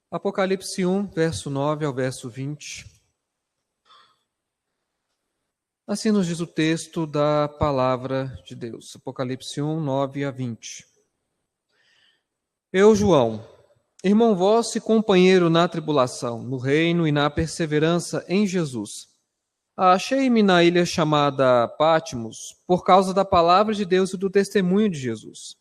Apocalipse 1, verso 9 ao verso 20. Assim nos diz o texto da palavra de Deus. Apocalipse 1, 9 a 20. Eu, João, irmão vosso e companheiro na tribulação, no reino e na perseverança em Jesus. Achei-me na ilha chamada Patmos por causa da palavra de Deus e do testemunho de Jesus.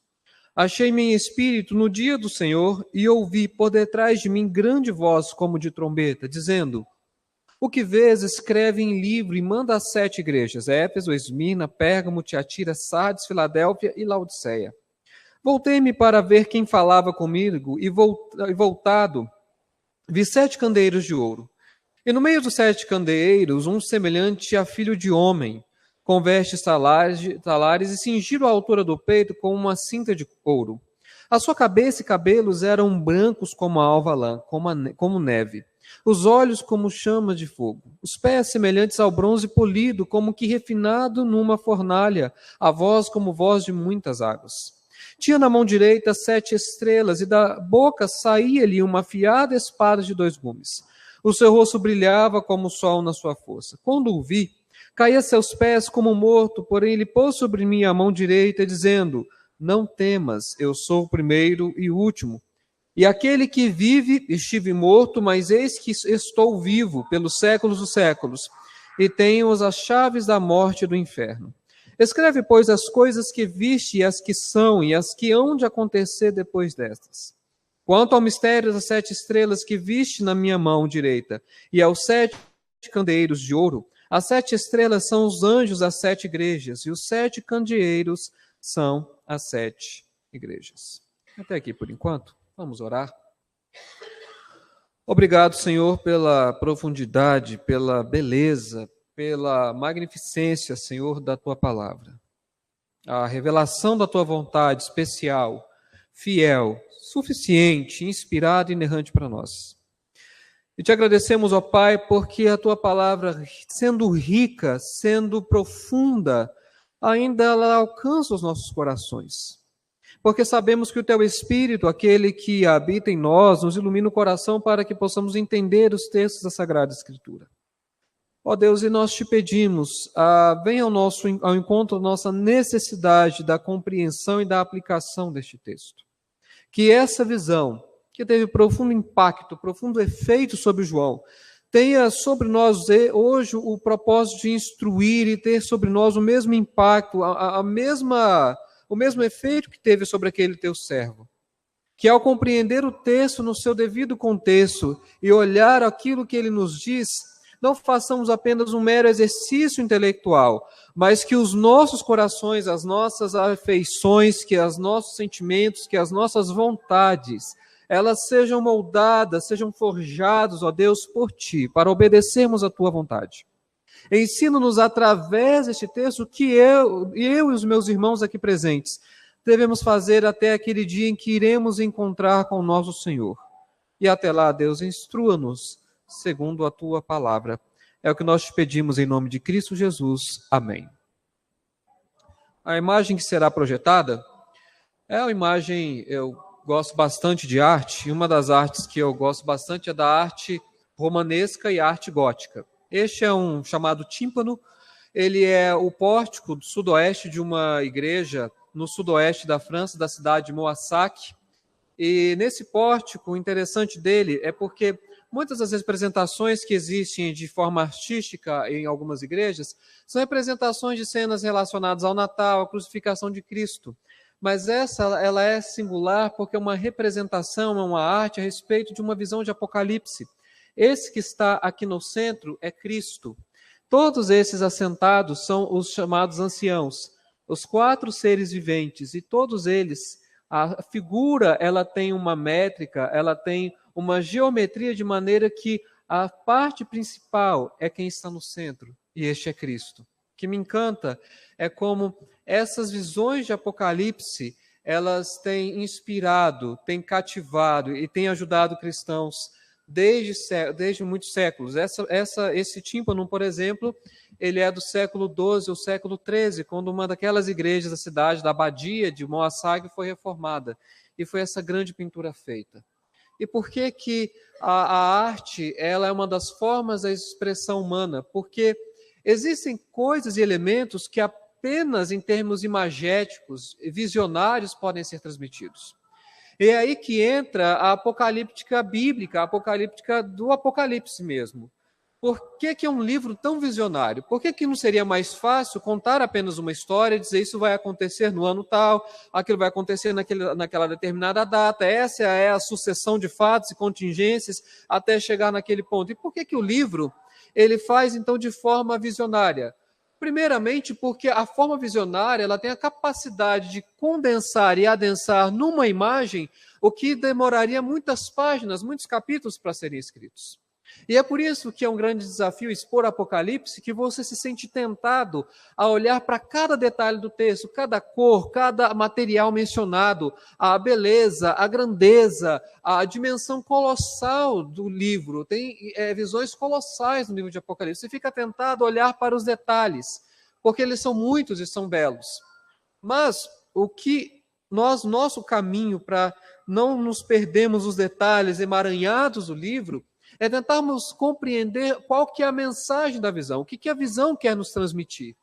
Achei-me em espírito no dia do Senhor e ouvi por detrás de mim grande voz como de trombeta, dizendo: O que vês, escreve em livro e manda às 7 igrejas: Éfeso, Esmirna, Pérgamo, Tiatira, Sardes, Filadélfia e Laodiceia. Voltei-me para ver quem falava comigo e voltado vi 7 candeeiros de ouro. E no meio dos 7 candeeiros, um semelhante a filho de homem, com vestes talares e cingido à altura do peito com uma cinta de ouro. A sua cabeça e cabelos eram brancos como a alva lã, como neve. Os olhos como chama de fogo. Os pés semelhantes ao bronze polido, como que refinado numa fornalha. A voz como voz de muitas águas. Tinha na mão direita 7 estrelas, e da boca saía-lhe uma afiada espada de 2 gumes. O seu rosto brilhava como o sol na sua força. Quando o vi, caí a seus pés como morto, porém ele pôs sobre mim a mão direita, dizendo: Não temas, eu sou o primeiro e o último. E aquele que vive, estive morto, mas eis que estou vivo pelos séculos dos séculos, e tenho as chaves da morte e do inferno. Escreve, pois, as coisas que viste, e as que são, e as que hão de acontecer depois destas. Quanto ao mistério das 7 estrelas que viste na minha mão direita, e aos 7 candeeiros de ouro, as 7 estrelas são os anjos das 7 igrejas, e os 7 candeeiros são as 7 igrejas. Até aqui por enquanto. Vamos orar. Obrigado, Senhor, pela profundidade, pela beleza, pela magnificência, Senhor, da Tua palavra. A revelação da Tua vontade especial, fiel, suficiente, inspirada e inerrante para nós. E te agradecemos, ó Pai, porque a Tua palavra, sendo rica, sendo profunda, ainda ela alcança os nossos corações. Porque sabemos que o Teu Espírito, aquele que habita em nós, nos ilumina o coração para que possamos entender os textos da Sagrada Escritura. Ó Deus, e nós te pedimos, venha ao encontro da nossa necessidade da compreensão e da aplicação deste texto. Que essa visão, que teve profundo impacto, profundo efeito sobre João, tenha sobre nós hoje o propósito de instruir e ter sobre nós o mesmo impacto, o mesmo efeito que teve sobre aquele teu servo. Que ao compreender o texto no seu devido contexto e olhar aquilo que ele nos diz, não façamos apenas um mero exercício intelectual, mas que os nossos corações, as nossas afeições, que os nossos sentimentos, que as nossas vontades, elas sejam moldadas, sejam forjados, ó Deus, por Ti, para obedecermos a Tua vontade. Ensina-nos através deste texto que eu e os meus irmãos aqui presentes devemos fazer até aquele dia em que iremos encontrar com o nosso Senhor. E até lá, Deus, instrua-nos segundo a Tua palavra. É o que nós te pedimos em nome de Cristo Jesus. Amém. A imagem que será projetada é uma imagem, eu gosto bastante de arte, e uma das artes que eu gosto bastante é da arte romanesca e arte gótica. Este é um chamado tímpano, ele é o pórtico do sudoeste de uma igreja no sudoeste da França, da cidade de Moissac. E nesse pórtico, o interessante dele é porque muitas das representações que existem de forma artística em algumas igrejas são representações de cenas relacionadas ao Natal, à crucificação de Cristo. Mas ela é singular porque é uma representação, é uma arte a respeito de uma visão de Apocalipse. Esse que está aqui no centro é Cristo. Todos esses assentados são os chamados anciãos, os 4 seres viventes, e todos eles, a figura, ela tem uma métrica, ela tem uma geometria de maneira que a parte principal é quem está no centro, e este é Cristo. O que me encanta é como essas visões de Apocalipse, elas têm inspirado, têm cativado e têm ajudado cristãos desde muitos séculos. Esse tímpano, por exemplo, ele é do século XII ou século XIII, quando uma daquelas igrejas da cidade, da abadia de Moissac, foi reformada. E foi essa grande pintura feita. E por que que a arte ela é uma das formas da expressão humana? Porque existem coisas e elementos que apenas em termos imagéticos, visionários, podem ser transmitidos. E é aí que entra a apocalíptica bíblica, a apocalíptica do Apocalipse mesmo. Por que que é um livro tão visionário? Por que que não seria mais fácil contar apenas uma história e dizer isso vai acontecer no ano tal, aquilo vai acontecer naquela determinada data, essa é a sucessão de fatos e contingências até chegar naquele ponto? E por que que o livro ele faz então de forma visionária? Primeiramente porque a forma visionária ela tem a capacidade de condensar e adensar numa imagem o que demoraria muitas páginas, muitos capítulos para serem escritos. E é por isso que é um grande desafio expor Apocalipse, que você se sente tentado a olhar para cada detalhe do texto, cada cor, cada material mencionado, a beleza, a grandeza, a dimensão colossal do livro. Tem visões colossais no livro de Apocalipse. Você fica tentado a olhar para os detalhes, porque eles são muitos e são belos. Mas o que nosso caminho para não nos perdermos os detalhes emaranhados do livro é tentarmos compreender qual que é a mensagem da visão, o que a visão quer nos transmitir.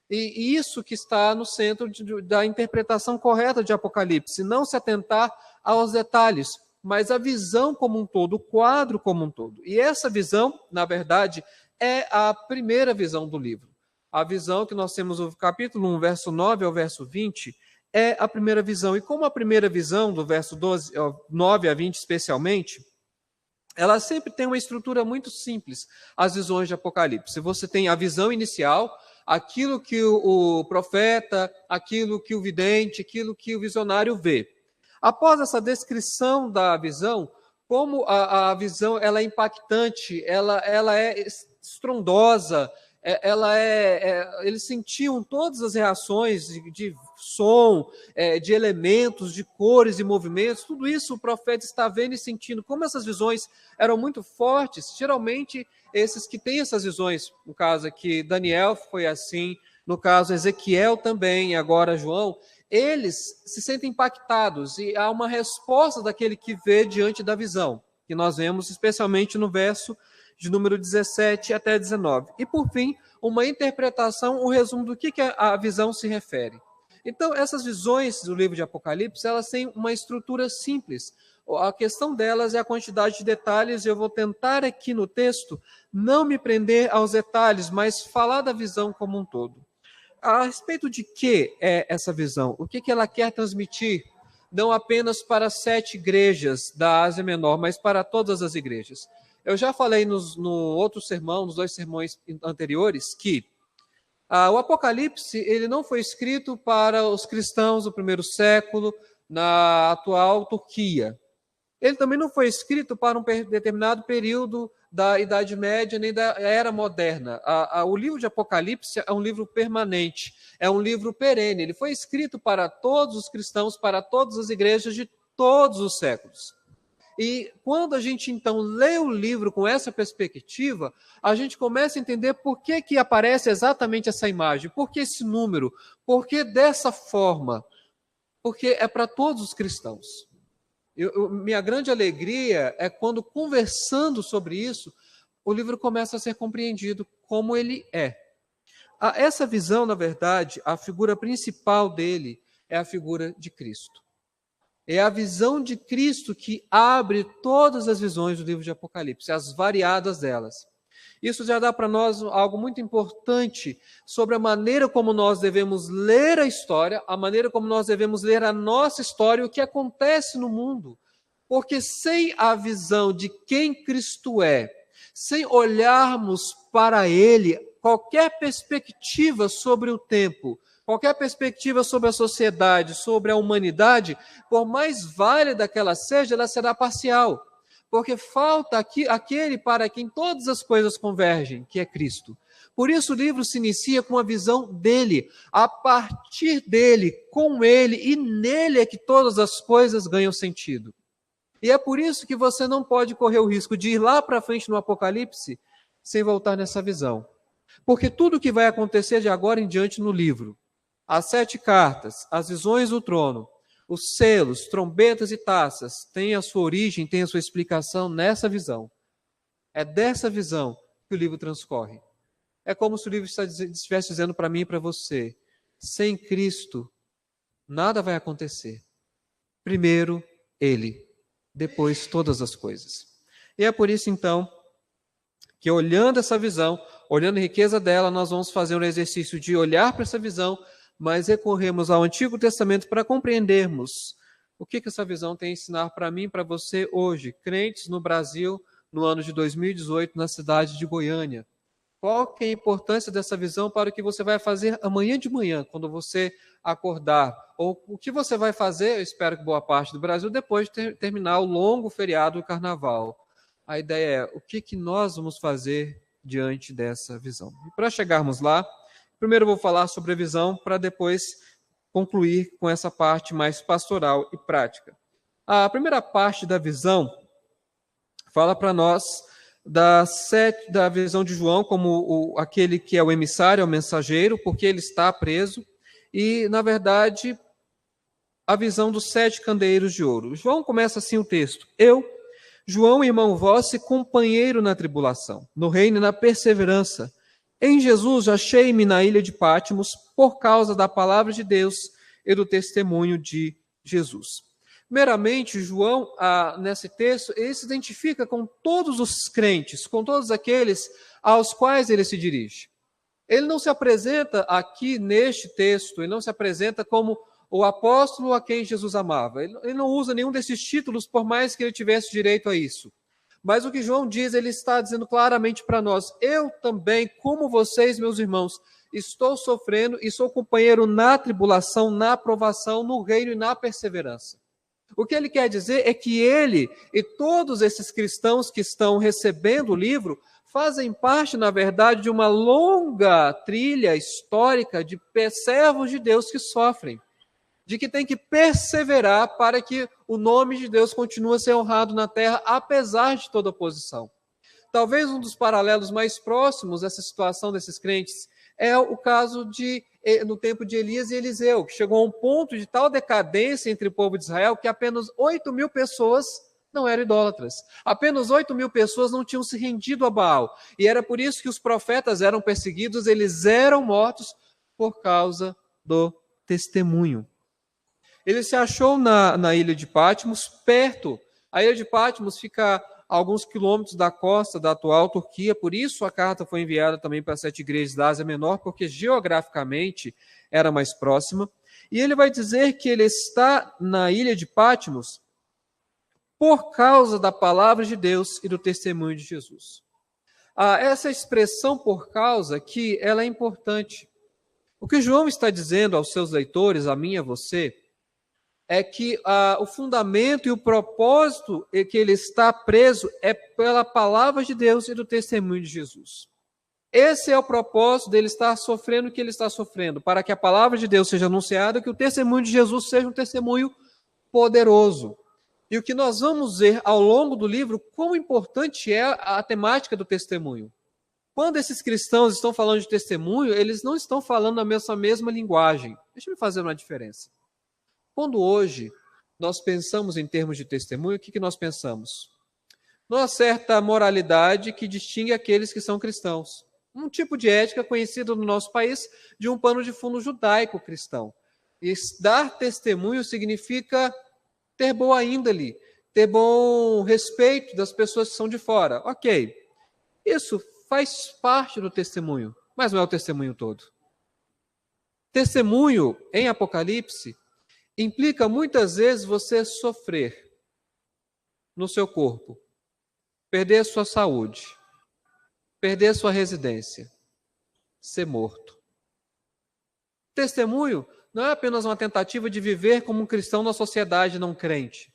E isso que está no centro da interpretação correta de Apocalipse, não se atentar aos detalhes, mas a visão como um todo, o quadro como um todo. E essa visão, na verdade, é a primeira visão do livro. A visão que nós temos no capítulo 1, verso 9 ao verso 20, é a primeira visão. E como a primeira visão, do verso 9 a 20 especialmente, ela sempre tem uma estrutura muito simples, as visões de Apocalipse. Você tem a visão inicial, aquilo que o profeta, aquilo que o vidente, aquilo que o visionário vê. Após essa descrição da visão, como a visão ela é impactante, ela é estrondosa, eles sentiam todas as reações de som, de elementos, de cores e movimentos, tudo isso o profeta está vendo e sentindo. Como essas visões eram muito fortes, geralmente esses que têm essas visões, no caso aqui Daniel foi assim, no caso Ezequiel também, e agora João, eles se sentem impactados e há uma resposta daquele que vê diante da visão, que nós vemos especialmente no verso de número 17 até 19. E, por fim, uma interpretação, um resumo do que a visão se refere. Então, essas visões do livro de Apocalipse, elas têm uma estrutura simples. A questão delas é a quantidade de detalhes, e eu vou tentar aqui no texto não me prender aos detalhes, mas falar da visão como um todo. A respeito de que é essa visão? O que ela quer transmitir? Não apenas para 7 igrejas da Ásia Menor, mas para todas as igrejas. Eu já falei no outro sermão, nos 2 sermões anteriores, que o Apocalipse ele não foi escrito para os cristãos do primeiro século, na atual Turquia. Ele também não foi escrito para um determinado período da Idade Média nem da Era Moderna. O livro de Apocalipse é um livro permanente, é um livro perene. Ele foi escrito para todos os cristãos, para todas as igrejas de todos os séculos. E quando a gente, então, lê o livro com essa perspectiva, a gente começa a entender por que aparece exatamente essa imagem, por que esse número, por que dessa forma, porque é para todos os cristãos. Minha grande alegria é quando, conversando sobre isso, o livro começa a ser compreendido como ele é. Essa visão, na verdade, a figura principal dele é a figura de Cristo. É a visão de Cristo que abre todas as visões do livro de Apocalipse, as variadas delas. Isso já dá para nós algo muito importante sobre a maneira como nós devemos ler a história, a maneira como nós devemos ler a nossa história, o que acontece no mundo. Porque sem a visão de quem Cristo é, sem olharmos para Ele, qualquer perspectiva sobre o tempo, qualquer perspectiva sobre a sociedade, sobre a humanidade, por mais válida que ela seja, ela será parcial. Porque falta aquele para quem todas as coisas convergem, que é Cristo. Por isso o livro se inicia com a visão dele, a partir dele, com ele, e nele é que todas as coisas ganham sentido. E é por isso que você não pode correr o risco de ir lá para frente no Apocalipse sem voltar nessa visão. Porque tudo que vai acontecer de agora em diante no livro, as 7 cartas, as visões do trono, os selos, trombetas e taças, têm a sua origem, têm a sua explicação nessa visão. É dessa visão que o livro transcorre. É como se o livro estivesse dizendo para mim e para você: sem Cristo, nada vai acontecer. Primeiro, Ele, depois todas as coisas. E é por isso, então, que olhando essa visão, olhando a riqueza dela, nós vamos fazer um exercício de olhar para essa visão, mas recorremos ao Antigo Testamento para compreendermos o que essa visão tem a ensinar para mim e para você hoje, crentes no Brasil, no ano de 2018, na cidade de Goiânia. Qual que é a importância dessa visão para o que você vai fazer amanhã de manhã, quando você acordar? Ou o que você vai fazer, eu espero que boa parte do Brasil, depois de terminar o longo feriado do Carnaval. A ideia é, o que nós vamos fazer diante dessa visão? E para chegarmos lá, primeiro eu vou falar sobre a visão, para depois concluir com essa parte mais pastoral e prática. A primeira parte da visão fala para nós da visão de João como aquele que é o emissário, é o mensageiro, porque ele está preso, e, na verdade, a visão dos 7 candeeiros de ouro. João começa assim o texto: eu, João, irmão vosso e companheiro na tribulação, no reino e na perseverança. Em Jesus achei-me na ilha de Patmos por causa da palavra de Deus e do testemunho de Jesus. Primeiramente, João, nesse texto, ele se identifica com todos os crentes, com todos aqueles aos quais ele se dirige. Ele não se apresenta aqui neste texto, ele não se apresenta como o apóstolo a quem Jesus amava. Ele não usa nenhum desses títulos, por mais que ele tivesse direito a isso. Mas o que João diz, ele está dizendo claramente para nós: eu também, como vocês, meus irmãos, estou sofrendo e sou companheiro na tribulação, na provação, no reino e na perseverança. O que ele quer dizer é que ele e todos esses cristãos que estão recebendo o livro fazem parte, na verdade, de uma longa trilha histórica de servos de Deus que sofrem, de que tem que perseverar para que o nome de Deus continue a ser honrado na terra, apesar de toda oposição. Talvez um dos paralelos mais próximos dessa situação desses crentes é o caso no tempo de Elias e Eliseu, que chegou a um ponto de tal decadência entre o povo de Israel que apenas 8.000 pessoas não eram idólatras. Apenas 8.000 pessoas não tinham se rendido a Baal. E era por isso que os profetas eram perseguidos, eles eram mortos por causa do testemunho. Ele se achou na ilha de Patmos, perto. A ilha de Patmos fica a alguns quilômetros da costa da atual Turquia, por isso a carta foi enviada também para 7 igrejas da Ásia Menor, porque geograficamente era mais próxima. E ele vai dizer que ele está na ilha de Patmos por causa da palavra de Deus e do testemunho de Jesus. Essa expressão por causa aqui, ela é importante. O que João está dizendo aos seus leitores, a mim e a você, é que o fundamento e o propósito que ele está preso é pela palavra de Deus e do testemunho de Jesus. Esse é o propósito dele estar sofrendo o que ele está sofrendo, para que a palavra de Deus seja anunciada e que o testemunho de Jesus seja um testemunho poderoso. E o que nós vamos ver ao longo do livro, quão importante é a temática do testemunho. Quando esses cristãos estão falando de testemunho, eles não estão falando a mesma linguagem. Deixa eu fazer uma diferença. Quando hoje nós pensamos em termos de testemunho, o que nós pensamos? Numa certa moralidade que distingue aqueles que são cristãos. Um tipo de ética conhecido no nosso país de um pano de fundo judaico-cristão. E dar testemunho significa ter boa índole, ter bom respeito das pessoas que são de fora. Ok, isso faz parte do testemunho, mas não é o testemunho todo. Testemunho, em Apocalipse, implica muitas vezes você sofrer no seu corpo, perder sua saúde, perder sua residência, ser morto. Testemunho não é apenas uma tentativa de viver como um cristão na sociedade não crente.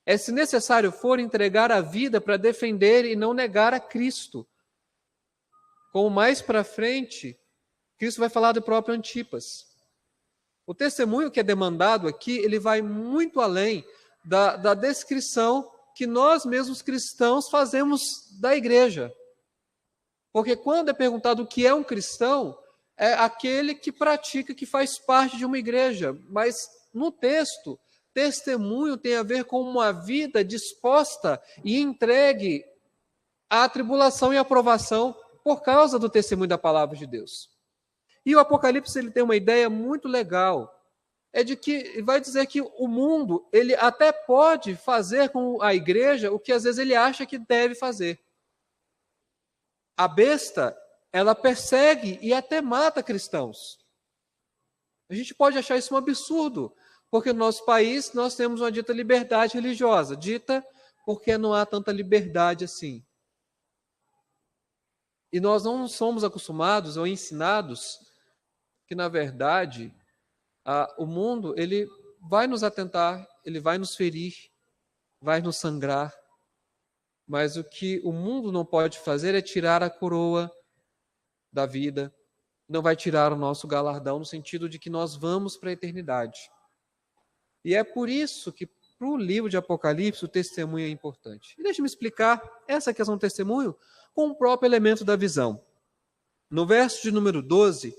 É, se necessário for, entregar a vida para defender e não negar a Cristo. Como mais para frente, Cristo vai falar do próprio Antipas. O testemunho que é demandado aqui, ele vai muito além da descrição que nós mesmos cristãos fazemos da igreja. Porque quando é perguntado o que é um cristão, é aquele que pratica, que faz parte de uma igreja. Mas no texto, testemunho tem a ver com uma vida disposta e entregue à tribulação e à provação por causa do testemunho da palavra de Deus. E o Apocalipse ele tem uma ideia muito legal. É de que vai dizer que o mundo ele até pode fazer com a igreja o que às vezes ele acha que deve fazer. A besta, ela persegue e até mata cristãos. A gente pode achar isso um absurdo, porque no nosso país nós temos uma dita liberdade religiosa, dita porque não há tanta liberdade assim. E nós não somos acostumados ou ensinados que, na verdade, o mundo ele vai nos atentar, ele vai nos ferir, vai nos sangrar. Mas o que o mundo não pode fazer é tirar a coroa da vida, não vai tirar o nosso galardão, no sentido de que nós vamos para a eternidade. E é por isso que, para o livro de Apocalipse, o testemunho é importante. E deixa-me explicar essa questão do testemunho com o próprio elemento da visão. No verso de número 12,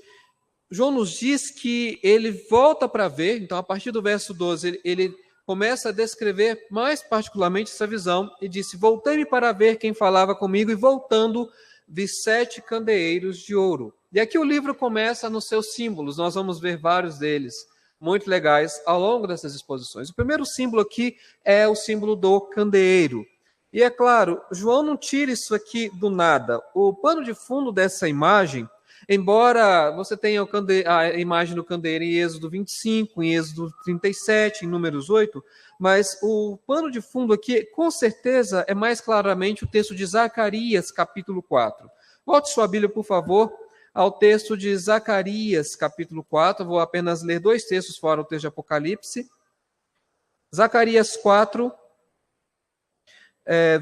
João nos diz que ele volta para ver, então a partir do verso 12, ele começa a descrever mais particularmente essa visão e disse: voltei-me para ver quem falava comigo, e voltando, vi 7 candeeiros de ouro. E aqui o livro começa nos seus símbolos, nós vamos ver vários deles, muito legais, ao longo dessas exposições. O primeiro símbolo aqui é o símbolo do candeeiro. E é claro, João não tira isso aqui do nada. O pano de fundo dessa imagem, embora você tenha a imagem do candeeiro em Êxodo 25, em Êxodo 37, em Números 8, mas o pano de fundo aqui, com certeza, é mais claramente o texto de Zacarias, capítulo 4. Volte sua Bíblia, por favor, ao texto de Zacarias, capítulo 4. Eu vou apenas ler 2 textos fora o texto de Apocalipse. Zacarias 4,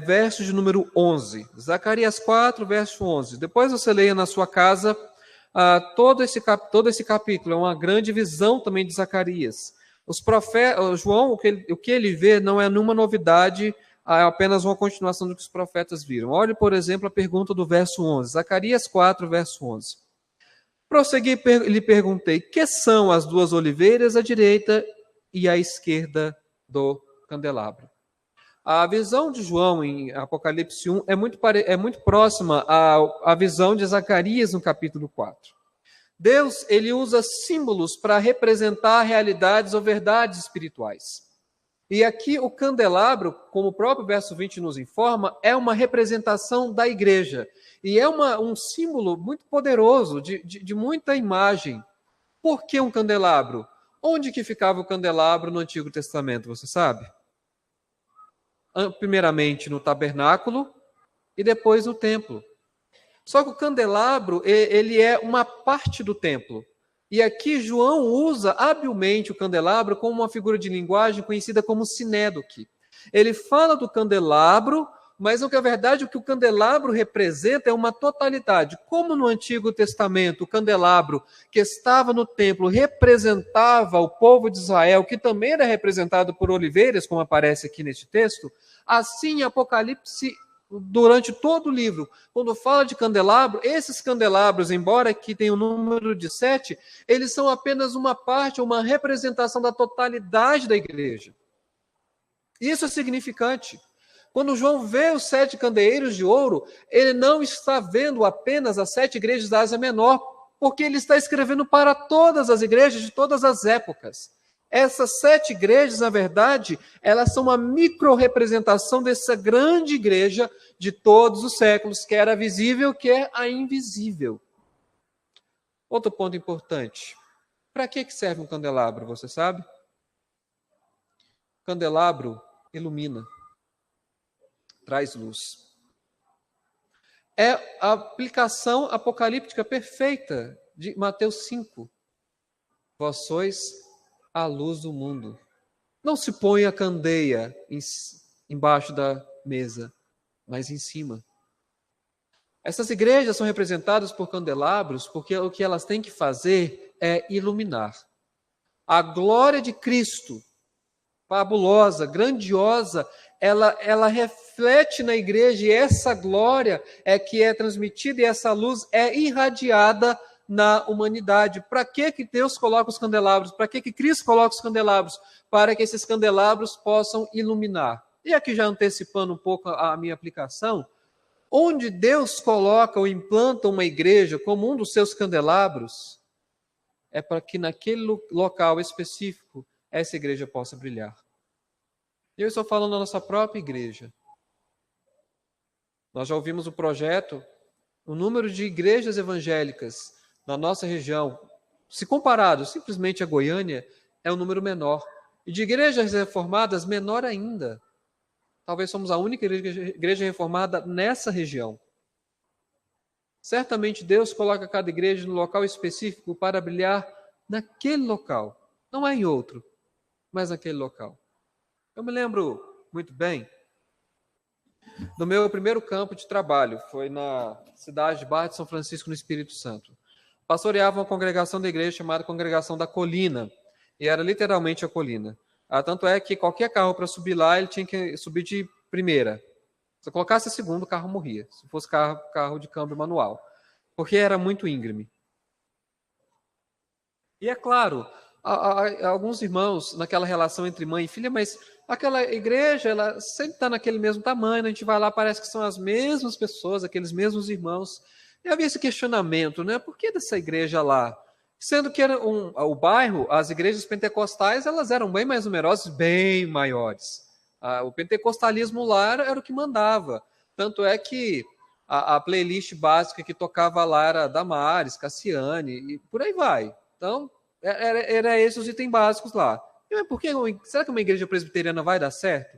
verso de número 11. Zacarias 4, verso 11. Depois você leia na sua casa todo esse capítulo. É uma grande visão também de Zacarias. João, o que ele vê não é nenhuma novidade, é apenas uma continuação do que os profetas viram. Olhe, por exemplo, a pergunta do verso 11. Zacarias 4, verso 11. Prossegui e lhe perguntei: que são as 2 oliveiras à direita e à esquerda do candelabro? A visão de João em Apocalipse 1 é muito próxima à visão de Zacarias no capítulo 4. Deus ele usa símbolos para representar realidades ou verdades espirituais. E aqui o candelabro, como o próprio verso 20 nos informa, é uma representação da igreja. E é um símbolo muito poderoso, de muita imagem. Por que um candelabro? Onde que ficava o candelabro no Antigo Testamento, você sabe? Primeiramente no tabernáculo e depois no templo. Só que o candelabro, ele é uma parte do templo. E aqui João usa habilmente o candelabro como uma figura de linguagem conhecida como sinédoque. Ele fala do candelabro, mas na verdade o que o candelabro representa é uma totalidade. Como no Antigo Testamento o candelabro que estava no templo representava o povo de Israel, que também era representado por oliveiras, como aparece aqui neste texto, assim Apocalipse, durante todo o livro, quando fala de candelabro, esses candelabros, embora aqui tenham o número de 7, eles são apenas uma parte, uma representação da totalidade da igreja. Isso é significante. Quando João vê os 7 candeeiros de ouro, ele não está vendo apenas as 7 igrejas da Ásia Menor, porque ele está escrevendo para todas as igrejas de todas as épocas. Essas 7 igrejas, na verdade, elas são uma micro-representação dessa grande igreja de todos os séculos, quer a visível, quer a invisível. Outro ponto importante. Para que serve um candelabro, você sabe? O candelabro ilumina, traz luz. É a aplicação apocalíptica perfeita de Mateus 5. Vós sois a luz do mundo. Não se põe a candeia embaixo da mesa, mas em cima. Essas igrejas são representadas por candelabros porque o que elas têm que fazer é iluminar. A glória de Cristo, fabulosa, grandiosa, ela reflete na igreja, e essa glória é que é transmitida e essa luz é irradiada na humanidade. Para que Deus coloca os candelabros? Para que Cristo coloca os candelabros? para que esses candelabros possam iluminar. E aqui já antecipando um pouco a minha aplicação, onde Deus coloca ou implanta uma igreja como um dos seus candelabros, é para que naquele local específico essa igreja possa brilhar. Eu estou falando da nossa própria igreja. Nós já ouvimos o projeto, o número de igrejas evangélicas na nossa região, se comparado simplesmente a Goiânia, é um número menor. E de igrejas reformadas, menor ainda. Talvez somos a única igreja reformada nessa região. Certamente Deus coloca cada igreja no local específico para brilhar naquele local. Não é em outro, mas naquele local. Eu me lembro muito bem do meu primeiro campo de trabalho. Foi na cidade de Barra de São Francisco, no Espírito Santo. Pastoreava uma congregação da igreja chamada Congregação da Colina. E era literalmente a colina. Tanto é que qualquer carro para subir lá, ele tinha que subir de primeira. Se eu colocasse a segunda, o carro morria. Se fosse carro de câmbio manual. Porque era muito íngreme. E é claro, alguns irmãos naquela relação entre mãe e filha, mas aquela igreja, ela sempre está naquele mesmo tamanho, a gente vai lá, parece que são as mesmas pessoas, aqueles mesmos irmãos. E havia esse questionamento, né? Por que dessa igreja lá? Sendo que era o bairro, as igrejas pentecostais, elas eram bem mais numerosas, bem maiores. O pentecostalismo lá era o que mandava. Tanto é que a playlist básica que tocava lá era Damares, Cassiane, e por aí vai. Então, era esses os itens básicos lá. E, será que uma igreja presbiteriana vai dar certo?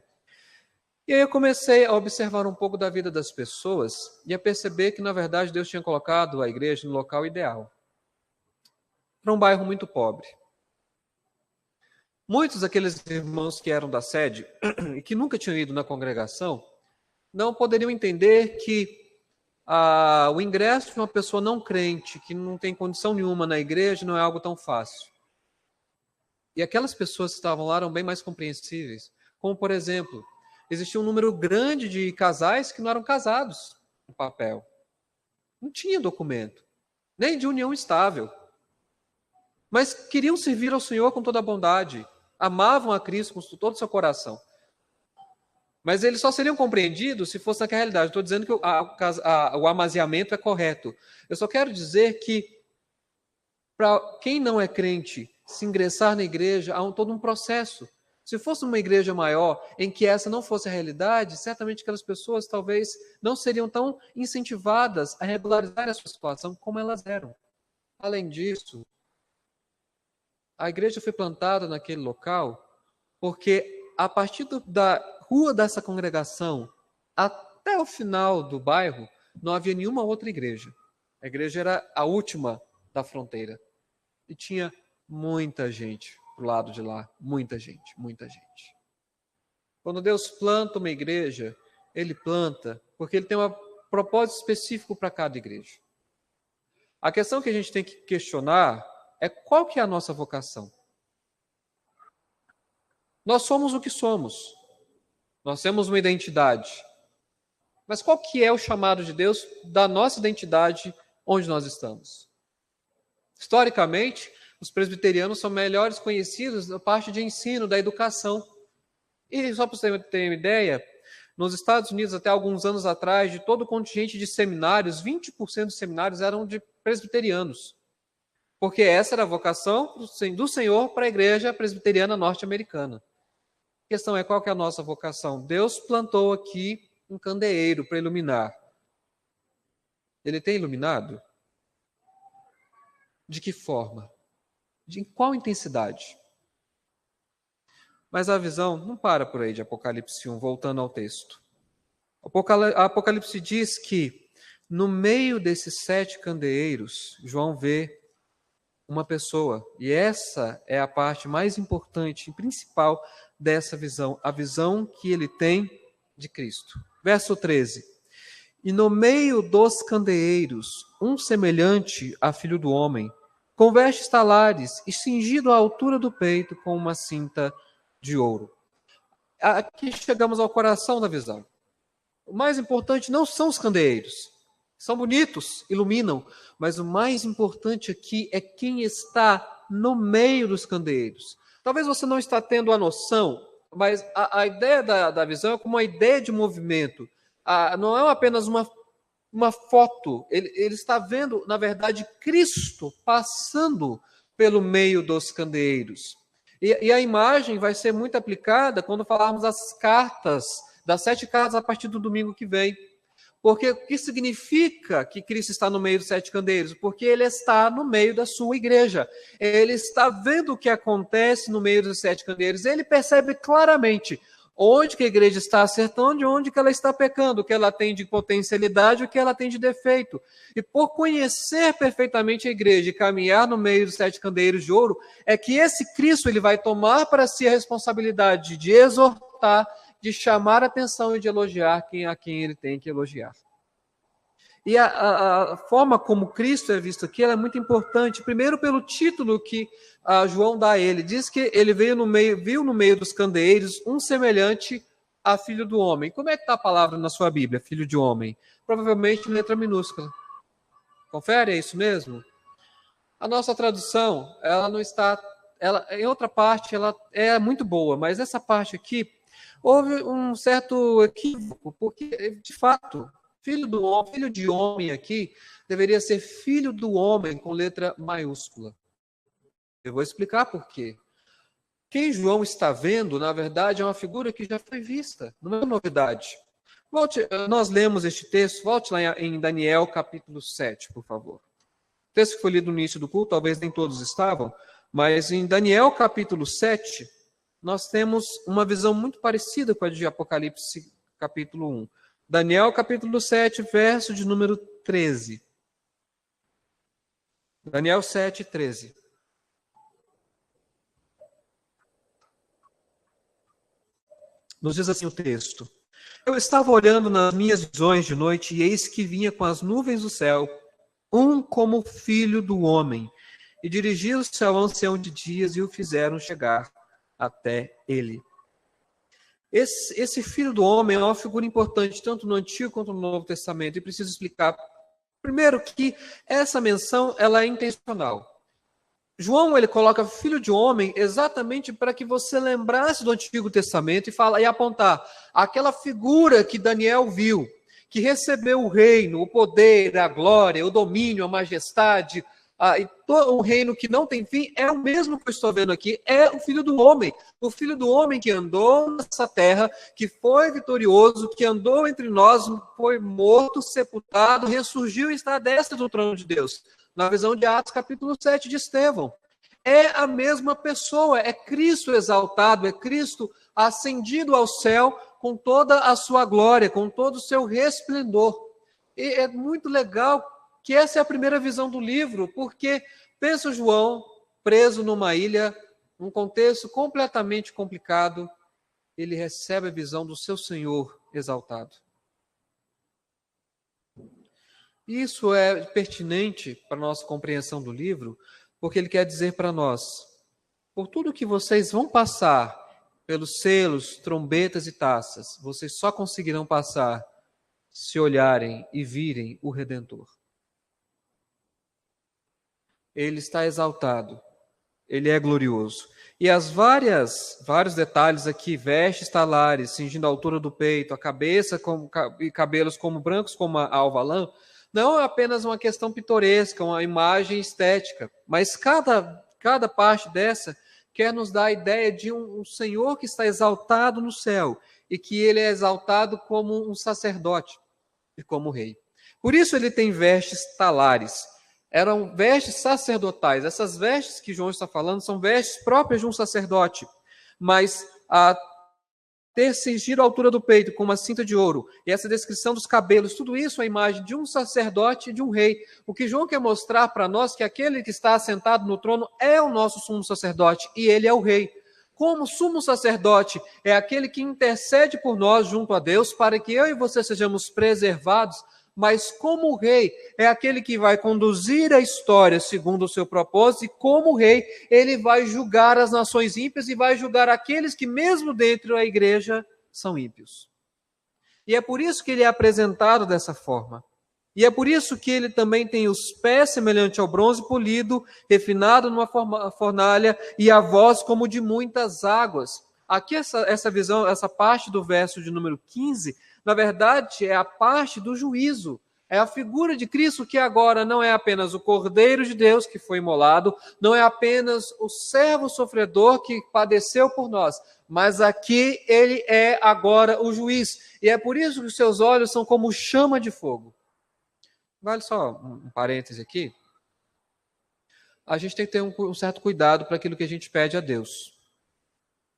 E aí eu comecei a observar um pouco da vida das pessoas e a perceber que, na verdade, Deus tinha colocado a igreja no local ideal. Para um bairro muito pobre. Muitos daqueles irmãos que eram da sede e que nunca tinham ido na congregação não poderiam entender que o ingresso de uma pessoa não crente, que não tem condição nenhuma na igreja, não é algo tão fácil. E aquelas pessoas que estavam lá eram bem mais compreensíveis. Como, por exemplo, existia um número grande de casais que não eram casados no papel. Não tinha documento, nem de união estável. Mas queriam servir ao Senhor com toda a bondade, amavam a Cristo com todo o seu coração. Mas eles só seriam compreendidos se fosse naquela realidade. Estou dizendo que o amaziamento é correto. Eu só quero dizer que, para quem não é crente, se ingressar na igreja, há todo um processo. Se fosse uma igreja maior, em que essa não fosse a realidade, certamente aquelas pessoas talvez não seriam tão incentivadas a regularizar a sua situação como elas eram. Além disso, a igreja foi plantada naquele local porque, a partir da rua dessa congregação até o final do bairro, não havia nenhuma outra igreja. A igreja era a última da fronteira. E tinha muita gente do lado de lá. Muita gente, muita gente. Quando Deus planta uma igreja, Ele planta porque Ele tem um propósito específico para cada igreja. A questão que a gente tem que questionar é qual que é a nossa vocação. Nós somos o que somos. Nós temos uma identidade. Mas qual que é o chamado de Deus da nossa identidade onde nós estamos? Historicamente, os presbiterianos são melhores conhecidos da parte de ensino, da educação. E só para você ter uma ideia, nos Estados Unidos, até alguns anos atrás, de todo o contingente de seminários, 20% dos seminários eram de presbiterianos. Porque essa era a vocação do Senhor para a igreja presbiteriana norte-americana. A questão é qual que é a nossa vocação. Deus plantou aqui um candeeiro para iluminar. Ele tem iluminado? De que forma? De qual intensidade? Mas a visão não para por aí de Apocalipse 1, voltando ao texto. Apocalipse diz que no meio desses 7 candeeiros, João vê uma pessoa. E essa é a parte mais importante e principal dessa visão, a visão que ele tem de Cristo. Verso 13. E no meio dos candeeiros, um semelhante a filho do homem, com vestes talares e cingido à altura do peito com uma cinta de ouro. Aqui chegamos ao coração da visão. O mais importante não são os candeeiros. São bonitos, iluminam, mas o mais importante aqui é quem está no meio dos candeeiros. Talvez você não está tendo a noção, mas a ideia da visão é como uma ideia de movimento. Não é apenas uma foto. Ele está vendo, na verdade, Cristo passando pelo meio dos candeeiros. E a imagem vai ser muito aplicada quando falarmos das 7 cartas a partir do domingo que vem. Porque o que significa que Cristo está no meio dos 7 candeeiros? Porque ele está no meio da sua igreja. Ele está vendo o que acontece no meio dos 7 candeeiros. Ele percebe claramente onde que a igreja está acertando e onde que ela está pecando, o que ela tem de potencialidade e o que ela tem de defeito. E por conhecer perfeitamente a igreja e caminhar no meio dos 7 candeeiros de ouro, é que esse Cristo ele vai tomar para si a responsabilidade de exortar, de chamar a atenção e de elogiar a quem ele tem que elogiar. E a forma como Cristo é visto aqui ela é muito importante. Primeiro, pelo título que João dá a ele. Diz que ele viu no meio dos candeeiros um semelhante a filho do homem. Como é que está a palavra na sua Bíblia, filho de homem? Provavelmente em letra minúscula. Confere, é isso mesmo? A nossa tradução, ela não está... em outra parte, ela é muito boa, mas essa parte aqui, houve um certo equívoco, porque, de fato, filho de homem aqui deveria ser filho do homem com letra maiúscula. Eu vou explicar por quê. Quem João está vendo, na verdade, é uma figura que já foi vista, não é novidade. Nós lemos este texto, volte lá em Daniel capítulo 7, por favor. O texto que foi lido no início do culto, talvez nem todos estavam, mas em Daniel capítulo 7, nós temos uma visão muito parecida com a de Apocalipse capítulo 1. Daniel capítulo 7, verso de número 13. Daniel 7, 13. Nos diz assim o texto: Eu estava olhando nas minhas visões de noite, e eis que vinha com as nuvens do céu, um como filho do homem, e dirigiu-se ao ancião de dias, e o fizeram chegar até ele. Esse filho do homem é uma figura importante, tanto no Antigo quanto no Novo Testamento, e preciso explicar, primeiro, que essa menção ela é intencional. João ele coloca filho de homem exatamente para que você lembrasse do Antigo Testamento e apontar aquela figura que Daniel viu, que recebeu o reino, o poder, a glória, o domínio, a majestade, e todo um reino que não tem fim, é o mesmo que eu estou vendo aqui, é o filho do homem que andou nessa terra, que foi vitorioso, que andou entre nós, foi morto, sepultado, ressurgiu e está à destra do trono de Deus. Na visão de Atos, capítulo 7 de Estevão. É a mesma pessoa, é Cristo exaltado, é Cristo ascendido ao céu com toda a sua glória, com todo o seu resplendor. E é muito legal que essa é a primeira visão do livro, porque pensa João preso numa ilha, um contexto completamente complicado, ele recebe a visão do seu Senhor exaltado. Isso é pertinente para a nossa compreensão do livro, porque ele quer dizer para nós, por tudo que vocês vão passar, pelos selos, trombetas e taças, vocês só conseguirão passar se olharem e virem o Redentor. Ele está exaltado, ele é glorioso. E vários detalhes aqui, vestes talares, cingindo a altura do peito, a cabeça e cabelos como brancos como a alva lã, não é apenas uma questão pitoresca, uma imagem estética, mas cada parte dessa quer nos dar a ideia de um Senhor que está exaltado no céu e que ele é exaltado como um sacerdote e como rei. Por isso ele tem vestes talares. Eram vestes sacerdotais. Essas vestes que João está falando são vestes próprias de um sacerdote, mas ter cingido a altura do peito com uma cinta de ouro, e essa descrição dos cabelos, tudo isso é a imagem de um sacerdote e de um rei. O que João quer mostrar para nós é que aquele que está assentado no trono é o nosso sumo sacerdote, e ele é o rei. Como sumo sacerdote é aquele que intercede por nós junto a Deus, para que eu e você sejamos preservados, mas como rei é aquele que vai conduzir a história segundo o seu propósito, e como rei ele vai julgar as nações ímpias e vai julgar aqueles que mesmo dentro da igreja são ímpios. E é por isso que ele é apresentado dessa forma. E é por isso que ele também tem os pés semelhante ao bronze polido, refinado numa fornalha, e a voz como de muitas águas. Aqui essa visão, essa parte do verso de número 15, na verdade é a parte do juízo. É a figura de Cristo que agora não é apenas o Cordeiro de Deus que foi imolado, não é apenas o servo sofredor que padeceu por nós, mas aqui ele é agora o juiz. E é por isso que os seus olhos são como chama de fogo. Vale só um parêntese aqui. A gente tem que ter um certo cuidado para aquilo que a gente pede a Deus.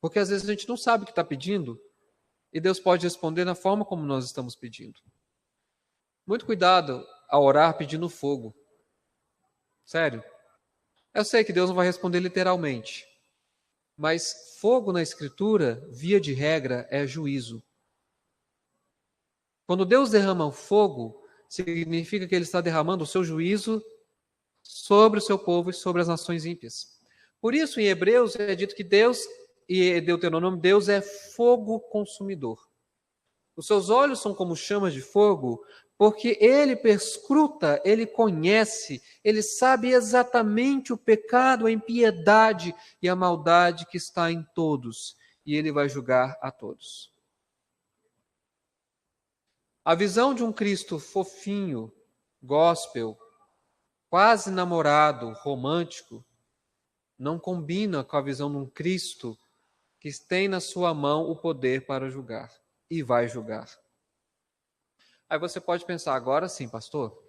Porque às vezes a gente não sabe o que está pedindo e Deus pode responder na forma como nós estamos pedindo. Muito cuidado ao orar pedindo fogo. Sério. Eu sei que Deus não vai responder literalmente. Mas fogo na Escritura, via de regra, é juízo. Quando Deus derrama o fogo, significa que Ele está derramando o seu juízo sobre o seu povo e sobre as nações ímpias. Por isso, em Hebreus, é dito que Deus, e Deuteronômio, Deus é fogo consumidor. Os seus olhos são como chamas de fogo, porque ele perscruta, ele conhece, ele sabe exatamente o pecado, a impiedade e a maldade que está em todos, e ele vai julgar a todos. A visão de um Cristo fofinho, gospel, quase namorado, romântico, não combina com a visão de um Cristo que tem na sua mão o poder para julgar, e vai julgar. Aí você pode pensar, agora sim, pastor,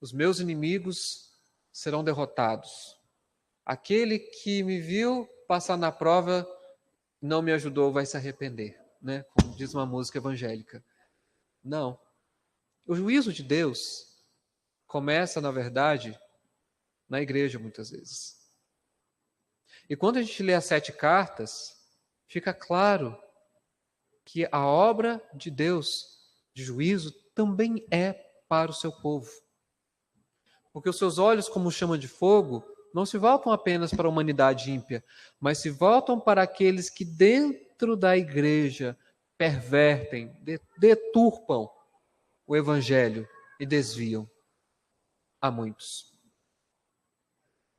os meus inimigos serão derrotados. Aquele que me viu passar na prova, não me ajudou, vai se arrepender, né? Como diz uma música evangélica. Não. O juízo de Deus começa, na verdade, na igreja, muitas vezes. E quando a gente lê as 7 cartas, fica claro que a obra de Deus, de juízo, também é para o seu povo. Porque os seus olhos, como chama de fogo, não se voltam apenas para a humanidade ímpia, mas se voltam para aqueles que dentro da igreja pervertem, deturpam o evangelho e desviam a muitos.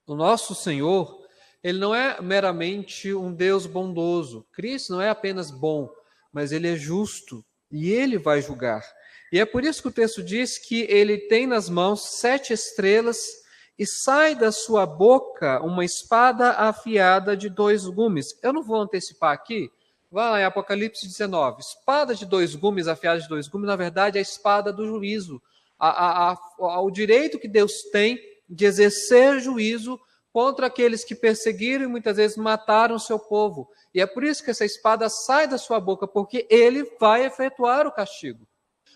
O nosso Senhor, ele não é meramente um Deus bondoso. Cristo não é apenas bom, mas ele é justo e ele vai julgar. E é por isso que o texto diz que ele tem nas mãos 7 estrelas e sai da sua boca uma espada afiada de 2 gumes. Eu não vou antecipar aqui, vai lá em Apocalipse 19. Espada de 2 gumes, afiada de 2 gumes, na verdade é a espada do juízo. O direito que Deus tem de exercer juízo contra aqueles que perseguiram e muitas vezes mataram o seu povo. E é por isso que essa espada sai da sua boca, porque ele vai efetuar o castigo.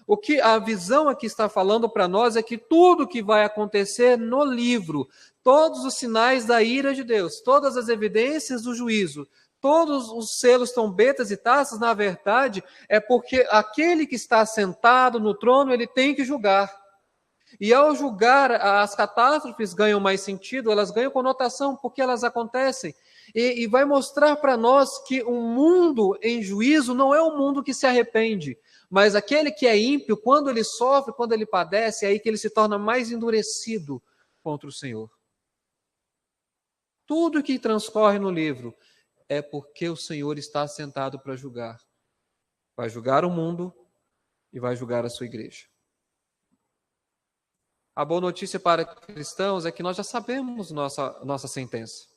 O que a visão aqui está falando para nós é que tudo que vai acontecer no livro, todos os sinais da ira de Deus, todas as evidências do juízo, todos os selos, trombetas e taças, na verdade, é porque aquele que está sentado no trono, ele tem que julgar. E ao julgar, as catástrofes ganham mais sentido, elas ganham conotação porque elas acontecem. E vai mostrar para nós que um mundo em juízo não é um mundo que se arrepende, mas aquele que é ímpio, quando ele sofre, quando ele padece, é aí que ele se torna mais endurecido contra o Senhor. Tudo que transcorre no livro é porque o Senhor está sentado para julgar. Vai julgar o mundo e vai julgar a sua igreja. A boa notícia para cristãos é que nós já sabemos nossa sentença.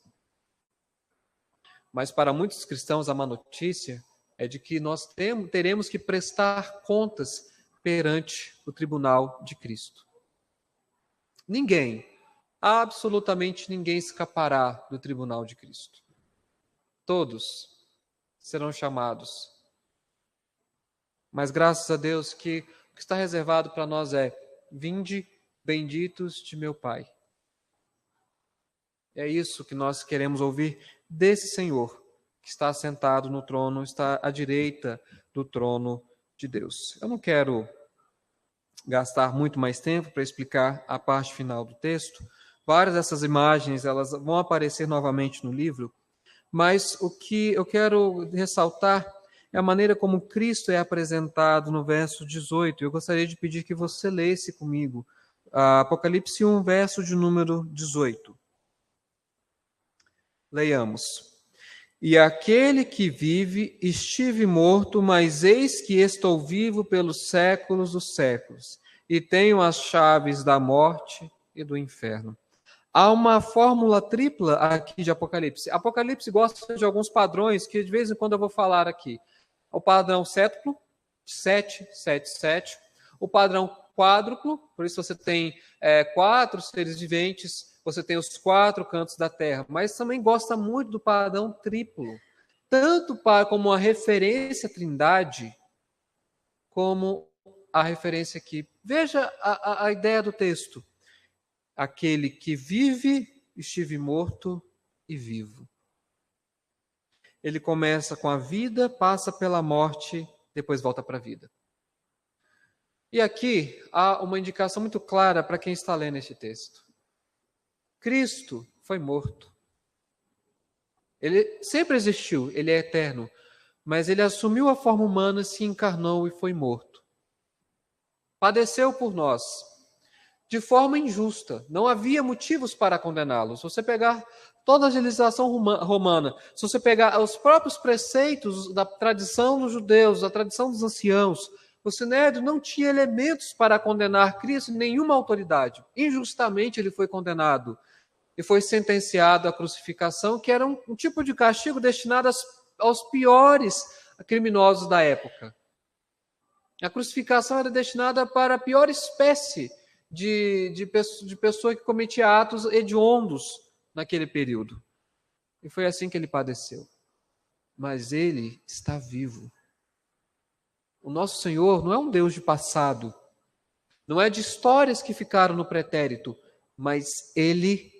Mas para muitos cristãos a má notícia é de que nós teremos que prestar contas perante o tribunal de Cristo. Ninguém, absolutamente ninguém escapará do tribunal de Cristo. Todos serão chamados. Mas graças a Deus que o que está reservado para nós é: vinde, benditos de meu Pai. É isso que nós queremos ouvir desse Senhor, que está sentado no trono, está à direita do trono de Deus. Eu não quero gastar muito mais tempo para explicar a parte final do texto. Várias dessas imagens, elas vão aparecer novamente no livro, mas o que eu quero ressaltar é a maneira como Cristo é apresentado no verso 18. Eu gostaria de pedir que você lesse comigo Apocalipse 1, verso de número 18. Leiamos. E aquele que vive, estive morto, mas eis que estou vivo pelos séculos dos séculos, e tenho as chaves da morte e do inferno. Há uma fórmula tripla aqui de Apocalipse. Apocalipse gosta de alguns padrões que de vez em quando eu vou falar aqui. O padrão sétuplo, 7, 7, 7. O padrão quádruplo, por isso você tem 4 seres viventes, você tem os 4 cantos da terra. Mas também gosta muito do padrão triplo, tanto como uma referência à Trindade, como a referência aqui. Veja a ideia do texto. Aquele que vive, estive morto e vivo. Ele começa com a vida, passa pela morte, depois volta para a vida. E aqui há uma indicação muito clara para quem está lendo este texto. Cristo foi morto. Ele sempre existiu, ele é eterno, mas ele assumiu a forma humana, se encarnou e foi morto. Padeceu por nós, de forma injusta. Não havia motivos para condená-lo. Se você pegar toda a legislação romana, se você pegar os próprios preceitos da tradição dos judeus, da tradição dos anciãos, o Sinédrio não tinha elementos para condenar Cristo, nenhuma autoridade. Injustamente ele foi condenado e foi sentenciado à crucificação, que era um tipo de castigo destinado aos piores criminosos da época. A crucificação era destinada para a pior espécie de pessoa que cometia atos hediondos naquele período. E foi assim que ele padeceu. Mas ele está vivo. O nosso Senhor não é um Deus de passado, não é de histórias que ficaram no pretérito, mas ele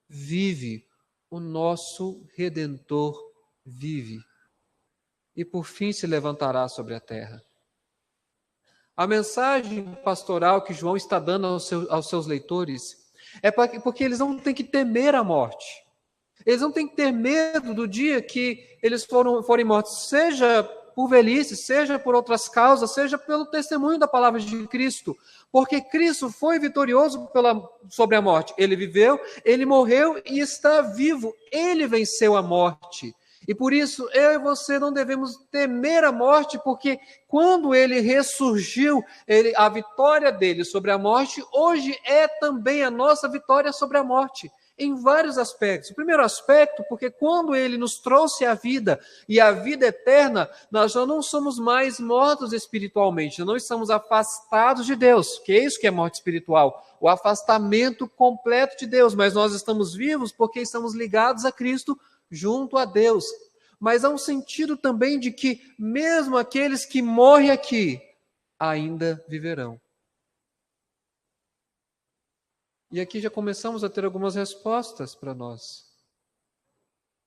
vive. O nosso Redentor vive. E por fim se levantará sobre a terra. A mensagem pastoral que João está dando aos seus leitores é porque eles não têm que temer a morte. Eles não têm que ter medo do dia que eles forem mortos, seja por velhice, seja por outras causas, seja pelo testemunho da palavra de Cristo. Porque Cristo foi vitorioso sobre a morte. Ele viveu, ele morreu e está vivo. Ele venceu a morte. E por isso, eu e você não devemos temer a morte, porque quando ele ressurgiu, a vitória dele sobre a morte, hoje é também a nossa vitória sobre a morte, em vários aspectos. O primeiro aspecto, porque quando ele nos trouxe a vida, e a vida eterna, nós já não somos mais mortos espiritualmente, não estamos afastados de Deus, que é isso que é morte espiritual, o afastamento completo de Deus, mas nós estamos vivos porque estamos ligados a Cristo, junto a Deus. Mas há um sentido também de que mesmo aqueles que morrem aqui ainda viverão. E aqui já começamos a ter algumas respostas para nós.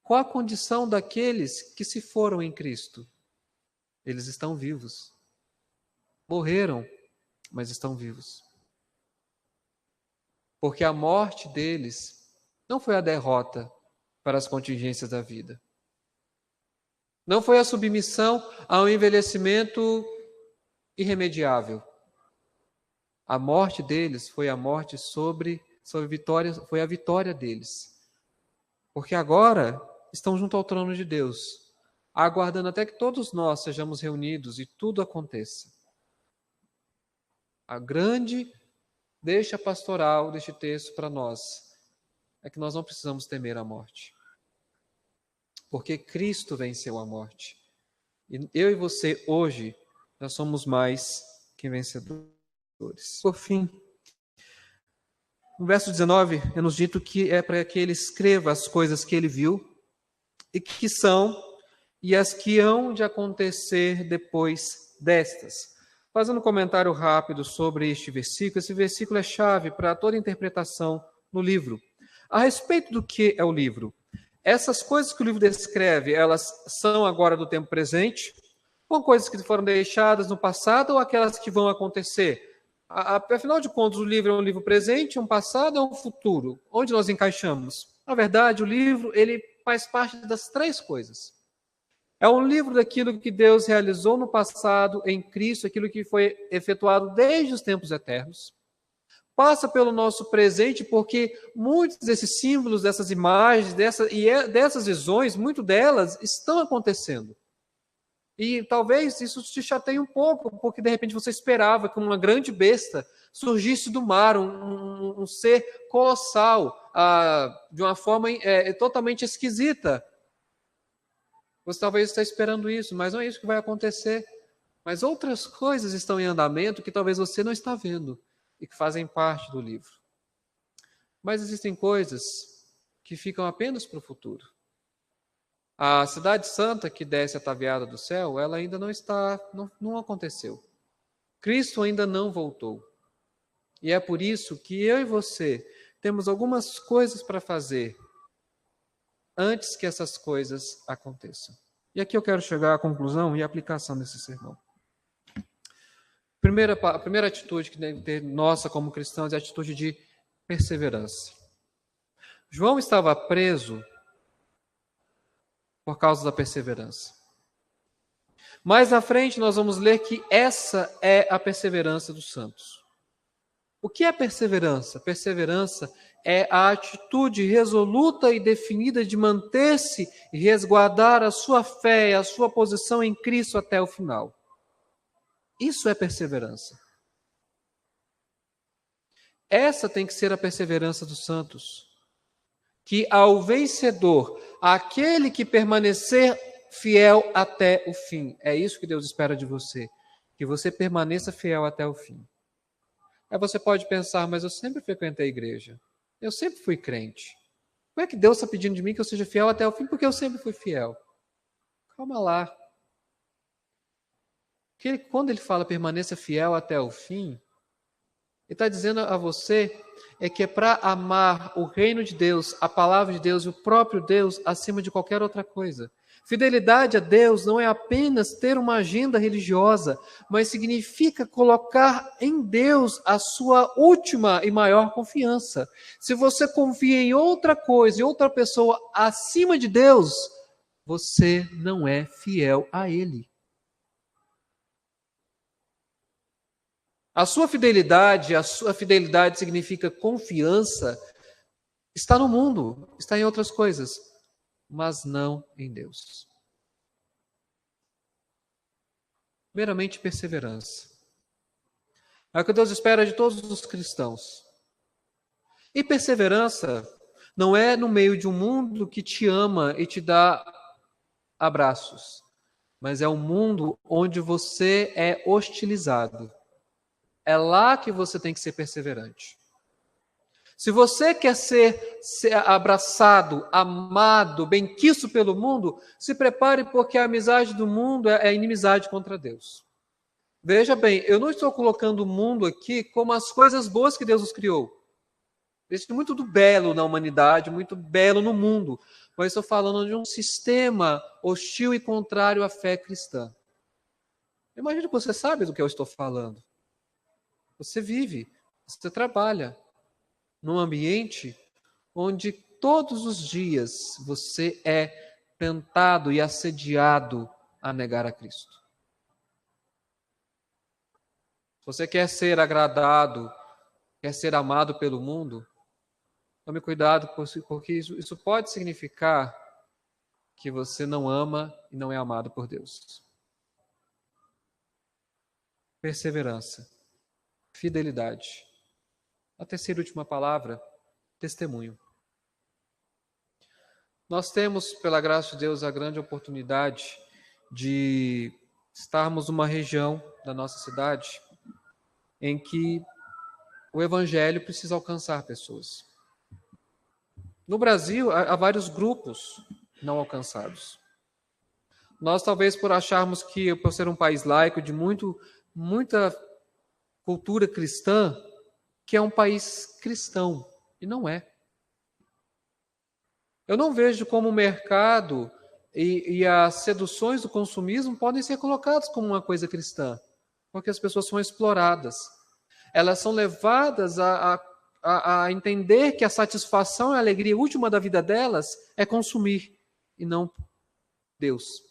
Qual a condição daqueles que se foram em Cristo? Eles estão vivos. Morreram, mas estão vivos. Porque a morte deles não foi a derrota para as contingências da vida. Não foi a submissão a um envelhecimento irremediável. A morte deles foi a morte sobre vitória, foi a vitória deles. Porque agora estão junto ao trono de Deus, aguardando até que todos nós sejamos reunidos e tudo aconteça. A grande deixa pastoral deste texto para nós é que nós não precisamos temer a morte. Porque Cristo venceu a morte. E eu e você, hoje, nós somos mais que vencedores. Por fim, no verso 19, é nos dito que é para que ele escreva as coisas que ele viu e que são e as que hão de acontecer depois destas. Fazendo um comentário rápido sobre este versículo, esse versículo é chave para toda interpretação no livro. A respeito do que é o livro, essas coisas que o livro descreve, elas são agora do tempo presente, ou coisas que foram deixadas no passado, ou aquelas que vão acontecer? Afinal de contas, o livro é um livro presente, um passado e um futuro. Onde nós encaixamos? Na verdade, o livro ele faz parte das três coisas. É um livro daquilo que Deus realizou no passado em Cristo, aquilo que foi efetuado desde os tempos eternos. Passa pelo nosso presente, porque muitos desses símbolos, dessas imagens, dessas visões, muito delas estão acontecendo. E talvez isso te chateie um pouco, porque de repente você esperava que uma grande besta surgisse do mar, um ser colossal, de uma forma totalmente esquisita. Você talvez está esperando isso, mas não é isso que vai acontecer. Mas outras coisas estão em andamento que talvez você não está vendo e que fazem parte do livro. Mas existem coisas que ficam apenas para o futuro. A cidade santa que desce ataviada do céu, ela ainda não aconteceu. Cristo ainda não voltou. E é por isso que eu e você temos algumas coisas para fazer antes que essas coisas aconteçam. E aqui eu quero chegar à conclusão e à aplicação desse sermão. A primeira atitude que deve ter nossa como cristãos é a atitude de perseverança. João estava preso por causa da perseverança. Mais na frente nós vamos ler que essa é a perseverança dos santos. O que é perseverança? Perseverança é a atitude resoluta e definida de manter-se e resguardar a sua fé e a sua posição em Cristo até o final. Isso é perseverança. Essa tem que ser a perseverança dos santos. Que ao vencedor, aquele que permanecer fiel até o fim. É isso que Deus espera de você. Que você permaneça fiel até o fim. Aí você pode pensar, mas eu sempre frequentei a igreja. Eu sempre fui crente. Como é que Deus está pedindo de mim que eu seja fiel até o fim? Porque eu sempre fui fiel. Calma lá. Porque quando ele fala permaneça fiel até o fim, ele está dizendo a você que é para amar o reino de Deus, a palavra de Deus e o próprio Deus acima de qualquer outra coisa. Fidelidade a Deus não é apenas ter uma agenda religiosa, mas significa colocar em Deus a sua última e maior confiança. Se você confia em outra coisa, em outra pessoa acima de Deus, você não é fiel a Ele. A sua fidelidade significa confiança, está no mundo, está em outras coisas, mas não em Deus. Primeiramente, perseverança. É o que Deus espera de todos os cristãos. E perseverança não é no meio de um mundo que te ama e te dá abraços, mas é um mundo onde você é hostilizado. É lá que você tem que ser perseverante. Se você quer ser abraçado, amado, benquisto pelo mundo, se prepare, porque a amizade do mundo é inimizade contra Deus. Veja bem, eu não estou colocando o mundo aqui como as coisas boas que Deus nos criou. Existe muito do belo na humanidade, muito belo no mundo, mas estou falando de um sistema hostil e contrário à fé cristã. Imagino que você sabe do que eu estou falando. Você vive, você trabalha num ambiente onde todos os dias você é tentado e assediado a negar a Cristo. Se você quer ser agradado, quer ser amado pelo mundo, tome cuidado, porque isso pode significar que você não ama e não é amado por Deus. Perseverança. Fidelidade. A terceira e última palavra, testemunho. Nós temos, pela graça de Deus, a grande oportunidade de estarmos numa região da nossa cidade em que o evangelho precisa alcançar pessoas. No Brasil, há vários grupos não alcançados. Nós, talvez por acharmos que, por ser um país laico, de muita cultura cristã, que é um país cristão, e não é. Eu não vejo como o mercado e as seduções do consumismo podem ser colocados como uma coisa cristã, porque as pessoas são exploradas. Elas são levadas a entender que a satisfação e a alegria última da vida delas é consumir, e não Deus.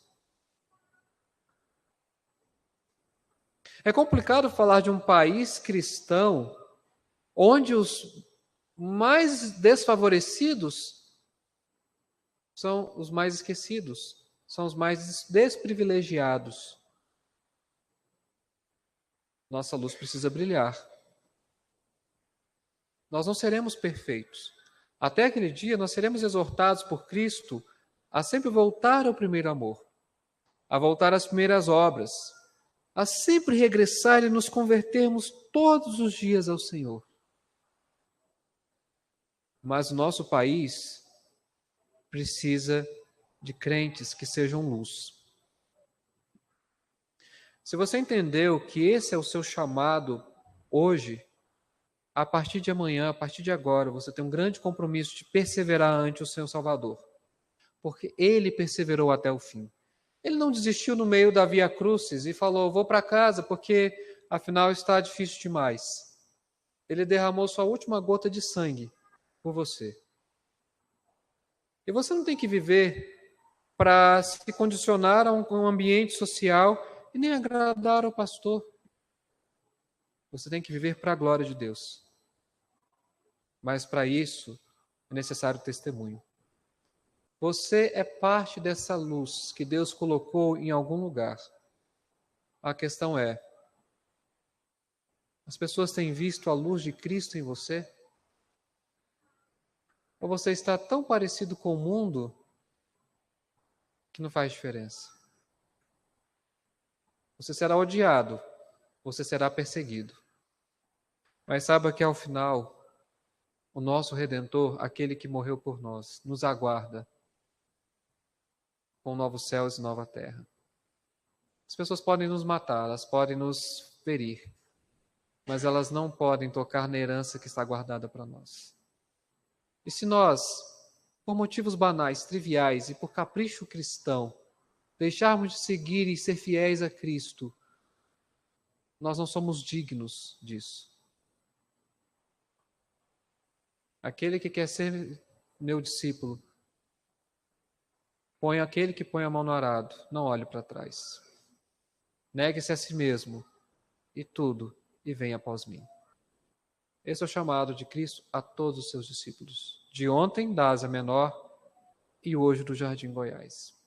É complicado falar de um país cristão onde os mais desfavorecidos são os mais esquecidos, são os mais desprivilegiados. Nossa luz precisa brilhar. Nós não seremos perfeitos. Até aquele dia, nós seremos exortados por Cristo a sempre voltar ao primeiro amor, a voltar às primeiras obras, a sempre regressar e nos convertermos todos os dias ao Senhor. Mas o nosso país precisa de crentes que sejam luz. Se você entendeu que esse é o seu chamado hoje, a partir de amanhã, a partir de agora, você tem um grande compromisso de perseverar ante o seu Salvador, porque Ele perseverou até o fim. Ele não desistiu no meio da Via Crucis e falou, vou para casa porque afinal está difícil demais. Ele derramou sua última gota de sangue por você. E você não tem que viver para se condicionar a um ambiente social e nem agradar ao pastor. Você tem que viver para a glória de Deus. Mas para isso é necessário testemunho. Você é parte dessa luz que Deus colocou em algum lugar. A questão é, as pessoas têm visto a luz de Cristo em você? Ou você está tão parecido com o mundo que não faz diferença? Você será odiado, você será perseguido. Mas saiba que ao final, o nosso Redentor, aquele que morreu por nós, nos aguarda com novos céus e nova terra. As pessoas podem nos matar, elas podem nos ferir, mas elas não podem tocar na herança que está guardada para nós. E se nós, por motivos banais, triviais e por capricho cristão, deixarmos de seguir e ser fiéis a Cristo, nós não somos dignos disso. Aquele que quer ser meu discípulo, aquele que põe a mão no arado, não olhe para trás. Negue-se a si mesmo e tudo, e venha após mim. Esse é o chamado de Cristo a todos os seus discípulos, de ontem da Ásia Menor e hoje do Jardim Goiás.